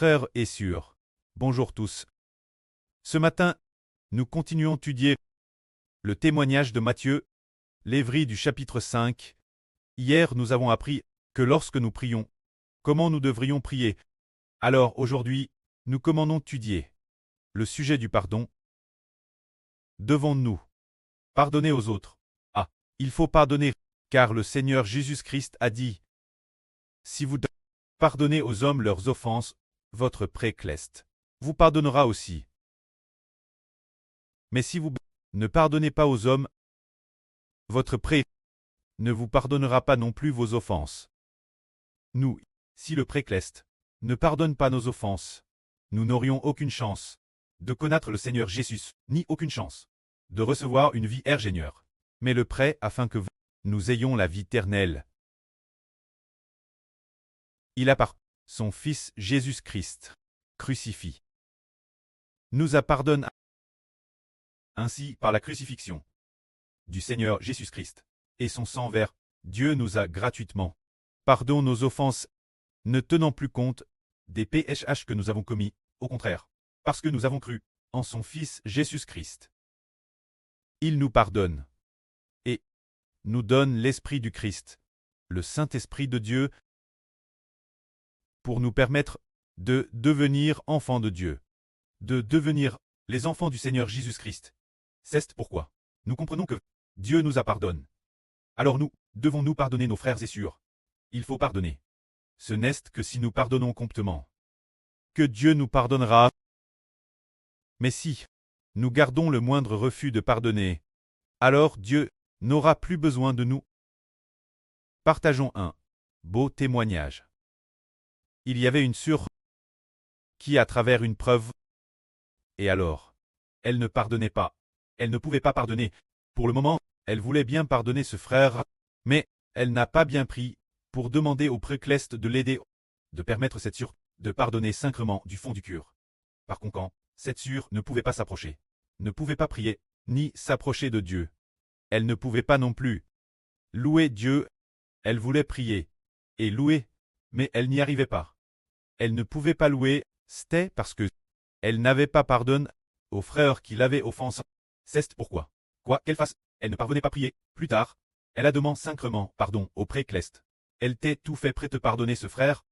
Frères et sœurs, bonjour tous. Ce matin, nous continuons d'étudier le témoignage de Matthieu, l'évêque du chapitre 5. Hier, nous avons appris que lorsque nous prions, comment nous devrions prier. Alors aujourd'hui, nous commençons d'étudier le sujet du pardon. Devons-nous pardonner aux autres? Ah, il faut pardonner, car le Seigneur Jésus-Christ a dit: si vous pardonnez aux hommes leurs offenses, votre Prêcleste vous pardonnera aussi. Mais si vous ne pardonnez pas aux hommes, votre Prêt ne vous pardonnera pas non plus vos offenses. Nous, si le Prêcleste ne pardonne pas nos offenses, nous n'aurions aucune chance de connaître le Seigneur Jésus, ni aucune chance de recevoir une vie ingénieure. Mais le prêt afin que nous ayons la vie éternelle. Il a par son Fils Jésus-Christ crucifié nous a pardonné ainsi par la crucifixion du Seigneur Jésus-Christ et son sang vers Dieu nous a gratuitement pardonné nos offenses, ne tenant plus compte des péchés que nous avons commis, au contraire, parce que nous avons cru en son Fils Jésus-Christ. Il nous pardonne et nous donne l'Esprit du Christ, le Saint-Esprit de Dieu, pour nous permettre de devenir enfants de Dieu, de devenir les enfants du Seigneur Jésus-Christ. C'est pourquoi nous comprenons que Dieu nous a pardonné. Alors nous devons nous pardonner nos frères et sœurs. Il faut pardonner. Ce n'est que si nous pardonnons promptement que Dieu nous pardonnera. Mais si nous gardons le moindre refus de pardonner, alors Dieu n'aura plus besoin de nous. Partageons un beau témoignage. Il y avait une sœur qui, à travers une preuve, et alors, elle ne pardonnait pas. Elle ne pouvait pas pardonner. Pour le moment, elle voulait bien pardonner ce frère, mais elle n'a pas bien pris pour demander au Prêcleste de l'aider, de permettre cette sœur de pardonner sincèrement du fond du cœur. Par conséquent, cette sœur ne pouvait pas s'approcher, ne pouvait pas prier, ni s'approcher de Dieu. Elle ne pouvait pas non plus louer Dieu. Elle voulait prier et louer, mais elle n'y arrivait pas. Elle ne pouvait pas louer, c'était parce que elle n'avait pas pardonné aux frères qui l'avaient offensé. C'est pourquoi, quoi qu'elle fasse, elle ne parvenait pas à prier. Plus tard, elle a demandé sincèrement pardon au Prêcleste. Elle t'est tout fait prêt de pardonner ce frère.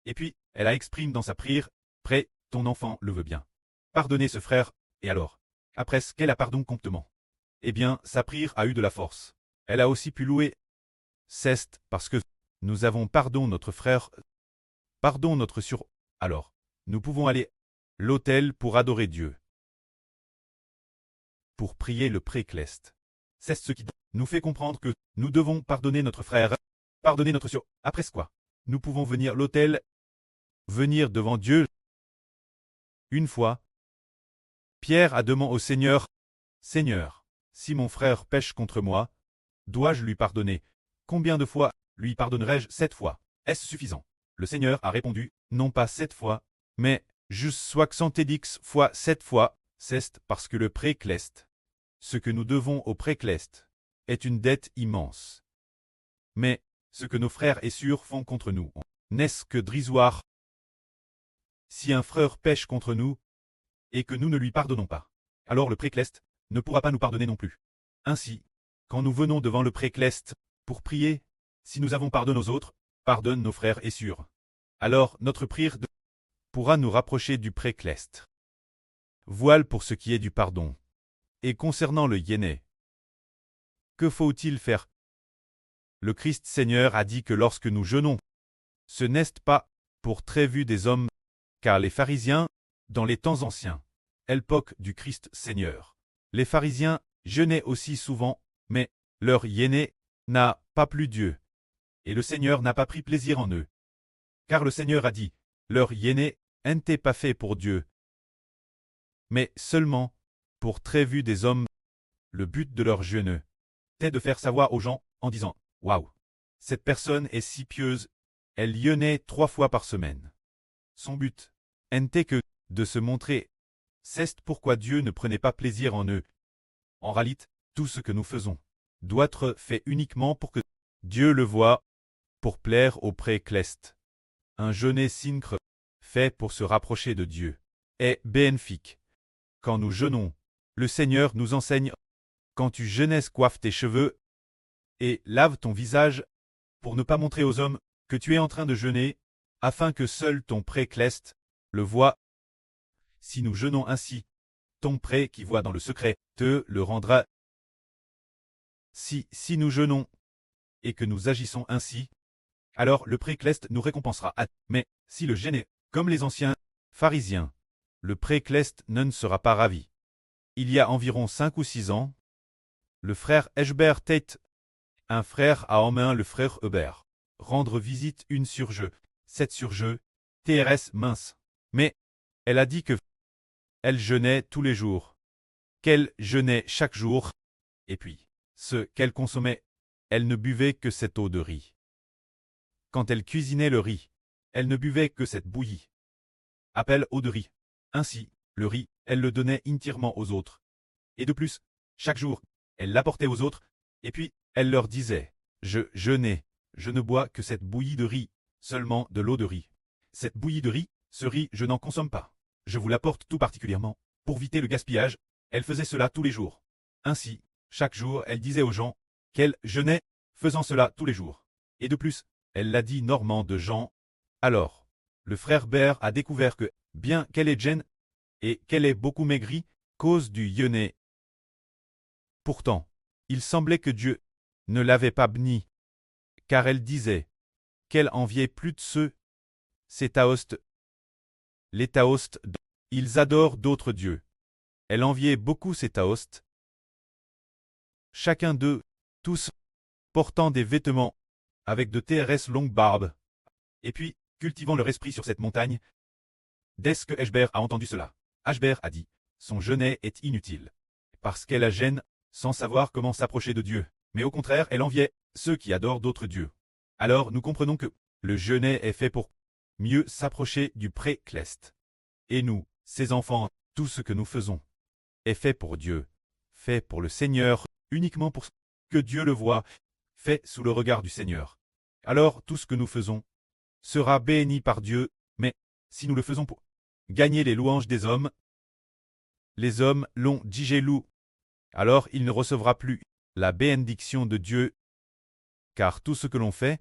Et puis, elle a exprimé dans sa prière: prêt, ton enfant le veut bien. Pardonner ce frère, et alors, après ce qu'elle a pardonné promptement, eh bien, sa prière a eu de la force. Elle a aussi pu louer. C'est parce que nous avons pardonné notre frère, pardon notre sœur. Alors, nous pouvons aller à l'autel pour adorer Dieu, pour prier le Prêcleste. C'est ce qui nous fait comprendre que nous devons pardonner notre frère, pardonner notre sœur. Après quoi, nous pouvons venir à l'autel, venir devant Dieu. Une fois, Pierre a demandé au Seigneur: Seigneur, si mon frère pêche contre moi, dois-je lui pardonner? Combien de fois lui pardonnerai-je? 7 fois. Est-ce suffisant? Le Seigneur a répondu: non pas 7 fois, mais juste 70 fois 7 fois. C'est parce que le Prêcleste, ce que nous devons au Prêcleste, est une dette immense. Mais ce que nos frères et sœurs font contre nous, n'est-ce que dérisoire? Si un frère pêche contre nous, et que nous ne lui pardonnons pas, alors le Prêcleste ne pourra pas nous pardonner non plus. Ainsi, quand nous venons devant le Prêcleste pour prier, si nous avons pardonné aux autres, pardonne nos frères et sœurs. Alors notre prière pourra nous rapprocher du Prêcleste. Voilà pour ce qui est du pardon. Et concernant le yéné, que faut-il faire? Le Christ Seigneur a dit que lorsque nous jeûnons, ce n'est pas pour très vue des hommes, car les pharisiens, dans les temps anciens, l'époque du Christ Seigneur, les pharisiens jeûnaient aussi souvent, mais leur yéné n'a pas plu Dieu, et le Seigneur n'a pas pris plaisir en eux. Car le Seigneur a dit: leur yéné n'était pas fait pour Dieu, mais seulement pour très vue des hommes. Le but de leur jeûne est de faire savoir aux gens en disant: waouh, cette personne est si pieuse, elle jeûnait 3 fois par semaine. Son but n'était que de se montrer. C'est pourquoi Dieu ne prenait pas plaisir en eux. En réalité, tout ce que nous faisons doit être fait uniquement pour que Dieu le voie, pour plaire au Prêcleste. Un jeûne sincre fait pour se rapprocher de Dieu, est bénéfique. Quand nous jeûnons, le Seigneur nous enseigne, quand tu jeûnes, coiffe tes cheveux et lave ton visage, pour ne pas montrer aux hommes que tu es en train de jeûner, afin que seul ton pré céleste le voie. Si nous jeûnons ainsi, ton pré qui voit dans le secret te le rendra. Si nous jeûnons et que nous agissons ainsi, alors le pré céleste nous récompensera. Mais si le jeûne est comme les anciens pharisiens, le pré céleste ne sera pas ravi. Il y a environ 5 ou 6 ans, le frère Eshbert Tate, un frère a emmené le frère Hubert rendre visite une surjeu, cette surjeu, TRS mince. Mais elle a dit que elle jeûnait tous les jours, qu'elle jeûnait chaque jour, et puis, ce qu'elle consommait, elle ne buvait que cette eau de riz. Quand elle cuisinait le riz, elle ne buvait que cette bouillie. Appelle eau de riz. Ainsi, le riz, elle le donnait entièrement aux autres. Et de plus, chaque jour, elle l'apportait aux autres, et puis, elle leur disait, je jeûnais, je ne bois que cette bouillie de riz, seulement de l'eau de riz. Cette bouillie de riz, ce riz, je n'en consomme pas. Je vous l'apporte tout particulièrement, pour éviter le gaspillage. Elle faisait cela tous les jours. Ainsi, chaque jour, elle disait aux gens qu'elle jeûnait, faisant cela tous les jours. Et de plus, elle l'a dit Normand de Jean. Alors, le frère Bert a découvert que, bien qu'elle est jeune, et qu'elle est beaucoup maigrie, cause du jeûne. Pourtant, il semblait que Dieu ne l'avait pas bénie, car elle disait qu'elle enviait plus de ceux, ces taoïstes. Les taoïstes, ils adorent d'autres dieux. Elle enviait beaucoup ces taoïstes. Chacun d'eux, tous, portant des vêtements, avec de TRS longues barbes, et puis, cultivant leur esprit sur cette montagne. Dès que Eshbert a entendu cela, Eshbert a dit, son jeûne est inutile, parce qu'elle a gêne, sans savoir comment s'approcher de Dieu, mais au contraire, elle enviait ceux qui adorent d'autres dieux. Alors nous comprenons que le jeûne est fait pour mieux s'approcher du pré céleste. Et nous, ses enfants, tout ce que nous faisons est fait pour Dieu, fait pour le Seigneur, uniquement pour que Dieu le voie, fait sous le regard du Seigneur. Alors tout ce que nous faisons sera béni par Dieu, mais si nous le faisons pour gagner les louanges des hommes, les hommes l'ont digélou, alors il ne recevra plus la bénédiction de Dieu, car tout ce que l'on fait,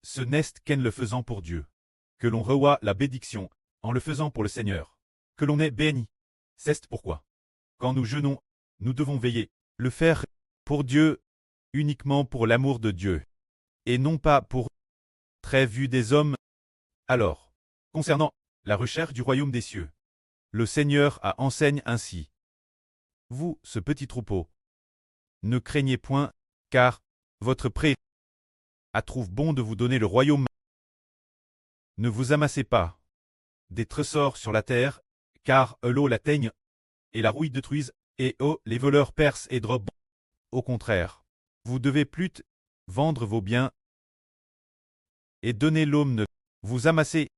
ce n'est qu'en le faisant pour Dieu, que l'on reçoit la bénédiction, en le faisant pour le Seigneur, que l'on est béni. C'est pourquoi, quand nous jeûnons, nous devons veiller, le faire pour Dieu, uniquement pour l'amour de Dieu, et non pas pour très vue des hommes. Alors, concernant la recherche du royaume des cieux, le Seigneur a enseigne ainsi. Vous, ce petit troupeau, ne craignez point, car votre pré trouve bon de vous donner le royaume. Ne vous amassez pas des trésors sur la terre, car l'eau l'atteigne, et la rouille détruise, et les voleurs percent et drobent. Au contraire, vous devez plutôt vendre vos biens et donner l'aumône. Vous amassez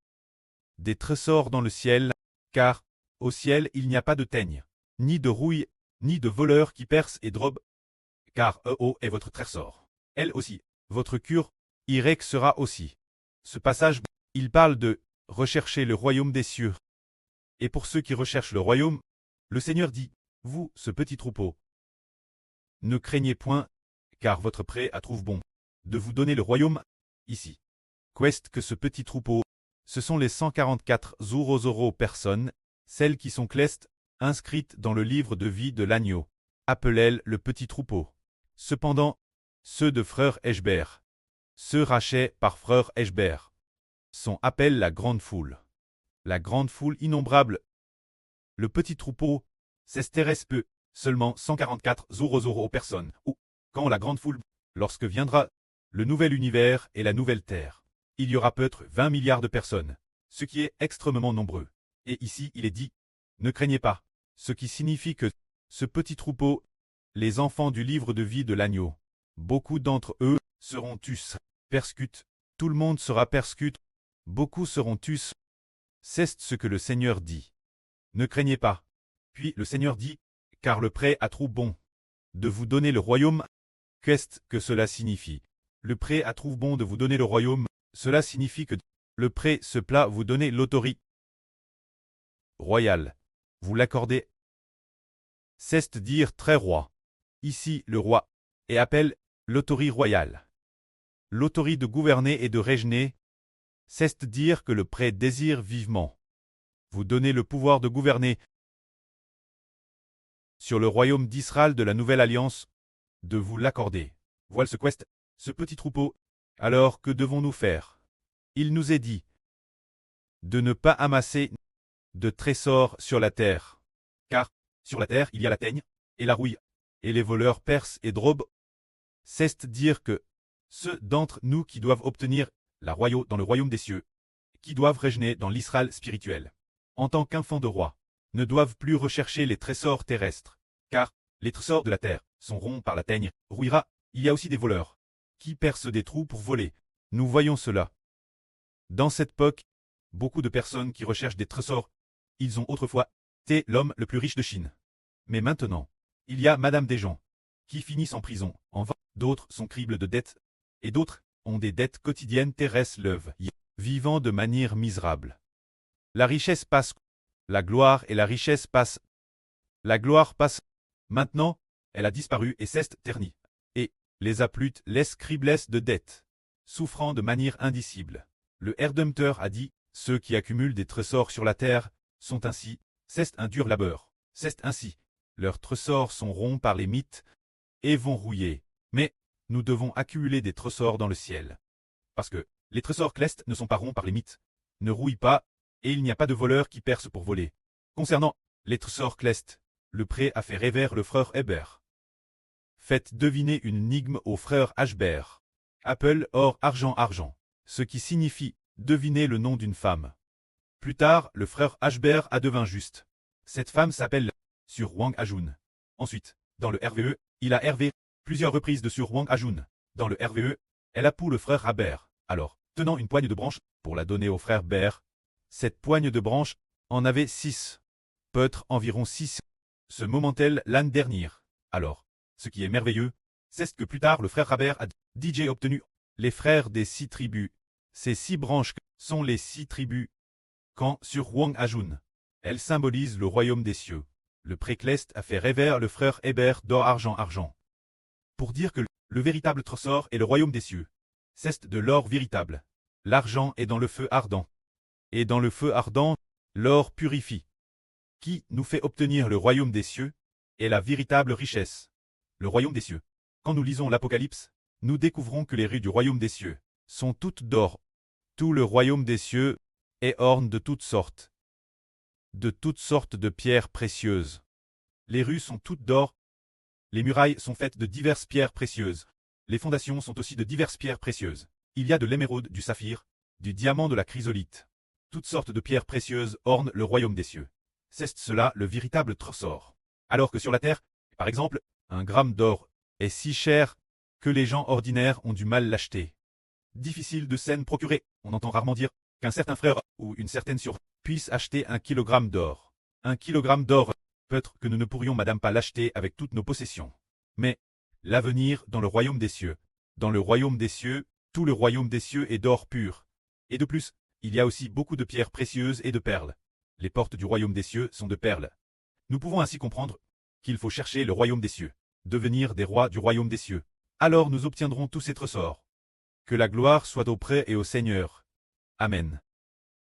des trésors dans le ciel, car au ciel il n'y a pas de teigne, ni de rouille, ni de voleurs qui percent et drobent, car est votre trésor. Elle aussi, votre cure, Irek sera aussi. Ce passage, il parle de rechercher le royaume des cieux. Et pour ceux qui recherchent le royaume, le Seigneur dit, vous, ce petit troupeau, ne craignez point, car votre pré trouve bon de vous donner le royaume, ici. Qu'est-ce que ce petit troupeau? Ce sont les 144 euros personnes, celles qui sont clestes, inscrites dans le livre de vie de l'agneau. Appelez le petit troupeau. Cependant, ceux de frère Eshbert, ceux rachetés par frère Eshbert, sont appelés la grande foule. La grande foule innombrable. Le petit troupeau, c'est peu, seulement 144 euros personnes, ou, quand la grande foule, lorsque viendra le nouvel univers et la nouvelle terre, il y aura peut-être 20 milliards de personnes, ce qui est extrêmement nombreux. Et ici il est dit, ne craignez pas, ce qui signifie que ce petit troupeau, les enfants du livre de vie de l'agneau, beaucoup d'entre eux seront tous persécutés, tout le monde sera persécuté, beaucoup seront tous. C'est ce que le Seigneur dit. Ne craignez pas. Puis le Seigneur dit, car le pré trouve bon de vous donner le royaume. Qu'est-ce que cela signifie? Le pré trouve bon de vous donner le royaume. Cela signifie que le pré se plaît vous donner l'autorité royal. Vous l'accordez. C'est-à-dire très roi. Ici, le roi, et appelle l'autorité royale. L'autorité de gouverner et de régner, c'est-à-dire que le prêtre désire vivement. Vous donnez le pouvoir de gouverner sur le royaume d'Israël de la nouvelle alliance, de vous l'accorder. Voilà ce petit troupeau. Alors que devons-nous faire? Il nous est dit de ne pas amasser de trésors sur la terre, car sur la terre il y a la teigne et la rouille, et les voleurs percent et drobent. C'est-à-dire que ceux d'entre nous qui doivent obtenir la royauté dans le royaume des cieux, qui doivent régner dans l'Israël spirituel, en tant qu'enfants de roi, ne doivent plus rechercher les trésors terrestres, car les trésors de la terre sont ronds par la teigne, rouillera. Il y a aussi des voleurs qui percent des trous pour voler. Nous voyons cela. Dans cette époque, beaucoup de personnes qui recherchent des trésors, ils ont autrefois été l'homme le plus riche de Chine. Mais maintenant, il y a Madame des gens qui finissent en prison, en vain. D'autres sont cribles de dettes, et d'autres ont des dettes quotidiennes terrestres vivant de manière misérable. La richesse passe, la gloire et la richesse passent. La gloire passe. Maintenant, elle a disparu et s'est ternie. Et les aplutes laissent criblesse de dettes, souffrant de manière indicible. Le Rédempteur a dit, ceux qui accumulent des trésors sur la terre sont ainsi, c'est un dur labeur, c'est ainsi. Leurs trésors sont ronds par les mythes et vont rouiller. Mais nous devons accumuler des trésors dans le ciel. Parce que les trésors clestes ne sont pas ronds par les mythes, ne rouillent pas, et il n'y a pas de voleurs qui percent pour voler. Concernant les trésors clestes, le prêtre a fait rêver le frère Hébert. Faites deviner une énigme au frère Hébert. Apple, or, argent, argent. Ce qui signifie deviner le nom d'une femme. Plus tard, le frère Hébert a devint juste. Cette femme s'appelle Sur Wang Ajun. Ensuite, dans le RVE, il a hervé plusieurs reprises de Sur Wang Ajun. Dans le RVE, elle a pour le frère Hébert. Alors, tenant une poigne de branches pour la donner au frère Hébert, cette poigne de branches en avait 6. Peut-être environ 6. Ce moment-elle l'année dernière. Alors, ce qui est merveilleux, c'est que plus tard le frère Hébert a DJ obtenu les frères des 6 tribus. Ces 6 branches sont les 6 tribus. Quand sur Wang Ajun, elles symbolisent le royaume des cieux. Le précleste a fait rêver le frère Hébert d'or argent argent. Pour dire que le véritable trésor est le royaume des cieux. C'est de l'or véritable. L'argent est dans le feu ardent. Et dans le feu ardent, l'or purifie. Qui nous fait obtenir le royaume des cieux est la véritable richesse. Le royaume des cieux. Quand nous lisons l'Apocalypse, nous découvrons que les rues du royaume des cieux sont toutes d'or. Tout le royaume des cieux est orne de toutes sortes de pierres précieuses. Les rues sont toutes d'or. Les murailles sont faites de diverses pierres précieuses. Les fondations sont aussi de diverses pierres précieuses. Il y a de l'émeraude, du saphir, du diamant, de la chrysolite. Toutes sortes de pierres précieuses ornent le royaume des cieux. C'est cela le véritable trésor. Alors que sur la terre, par exemple, un gramme d'or est si cher que les gens ordinaires ont du mal l'acheter. Difficile de s'en procurer. On entend rarement dire qu'un certain frère ou une certaine sœur puisse acheter 1 kilogramme d'or. 1 kilogramme d'or, peut-être que nous ne pourrions madame pas l'acheter avec toutes nos possessions. Mais l'avenir dans le royaume des cieux. Dans le royaume des cieux, tout le royaume des cieux est d'or pur. Et de plus, il y a aussi beaucoup de pierres précieuses et de perles. Les portes du royaume des cieux sont de perles. Nous pouvons ainsi comprendre qu'il faut chercher le royaume des cieux, devenir des rois du royaume des cieux. Alors nous obtiendrons tous ces trésors. Que la gloire soit au prêtre et au Seigneur. Amen.